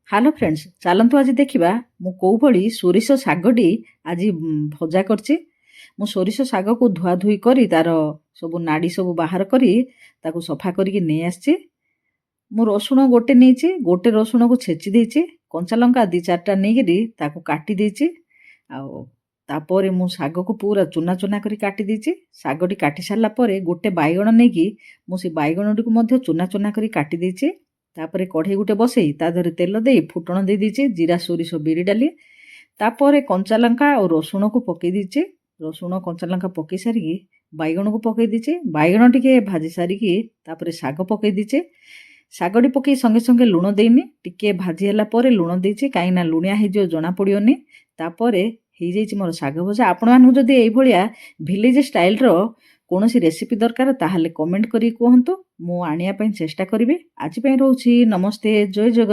Hello friends, ଚାଲନ୍ତୁ ଆଜି ଦେଖିବା ମୁଁ କୋଉଭଳି ସୋରିଷ ଶାଗଟି ଆଜି ଭଜା କରିଛି। ମୁଁ ସୋରିଷ ଶାଗକୁ ଧୁଆଧୁଇ କରି ତାର ସବୁ ନାଡ଼ି ସବୁ ବାହାର କରି ତାକୁ ସଫା କରିକି ନେଇ ଆସିଛି। ମୁଁ ରସୁଣ ଗୋଟେ ନେଇଛି, ଗୋଟେ ରସୁଣକୁ ଛେଚି ଦେଇଛି, କଞ୍ଚାଲଙ୍କା 2-4ଟା ନେଇକିରି ତାକୁ କାଟି ଦେଇଛି। ଆଉ ତାପରେ ମୁଁ ଶାଗକୁ ପୁରା ଚୁନା ଚୁନା କରି କାଟି ଦେଇଛି। ଶାଗଟି କାଟି ସାରିଲା ପରେ ଗୋଟେ ବାଇଗଣ ନେଇକି ମୁଁ ସେ ବାଇଗଣଟିକୁ ମଧ୍ୟ ଚୁନା ଚୁନା କରି କାଟି ଦେଇଛି। ତାପରେ କଢ଼େଇ ଗୋଟେ ବସେଇ ତା ଦେହରେ ତେଲ ଦେଇ ଫୁଟଣ ଦେଇ ଦେଇଛି, ଜିରା ସୋରିଷ ବିରି ଡାଲି। ତାପରେ କଞ୍ଚାଲଙ୍କା ଆଉ ରସୁଣକୁ ପକେଇ ଦେଇଛି। ରସୁଣ କଞ୍ଚାଲଙ୍କା ପକେଇ ସାରିକି ବାଇଗଣକୁ ପକେଇ ଦେଇଛି। ବାଇଗଣ ଟିକେ ଭାଜି ସାରିକି ତାପରେ ଶାଗ ପକେଇ ଦେଇଛି। ଶାଗଟି ପକେଇ ସଙ୍ଗେ ସଙ୍ଗେ ଲୁଣ ଦେଇନି, ଟିକେ ଭାଜି ହେଲା ପରେ ଲୁଣ ଦେଇଛି, କାହିଁକିନା ଲୁଣିଆ ହେଇଯିବ ଜଣା ପଡ଼ିବନି। ତାପରେ ହେଇଯାଇଛି ମୋର ଶାଗ ଭଜା। ଆପଣମାନଙ୍କୁ ଯଦି ଏଇଭଳିଆ ଭିଲେଜ୍ ଷ୍ଟାଇଲ୍ର କୌଣସି ରେସିପି ଦରକାର ତାହେଲେ କମେଣ୍ଟ କରି କୁହନ୍ତୁ, ମୁଁ ଆଣିବା ପାଇଁ ଚେଷ୍ଟା କରିବି। ଆଜି ପାଇଁ ରହୁଛି, ନମସ୍ତେ, ଜୟ ଜଗନ୍ନାଥ।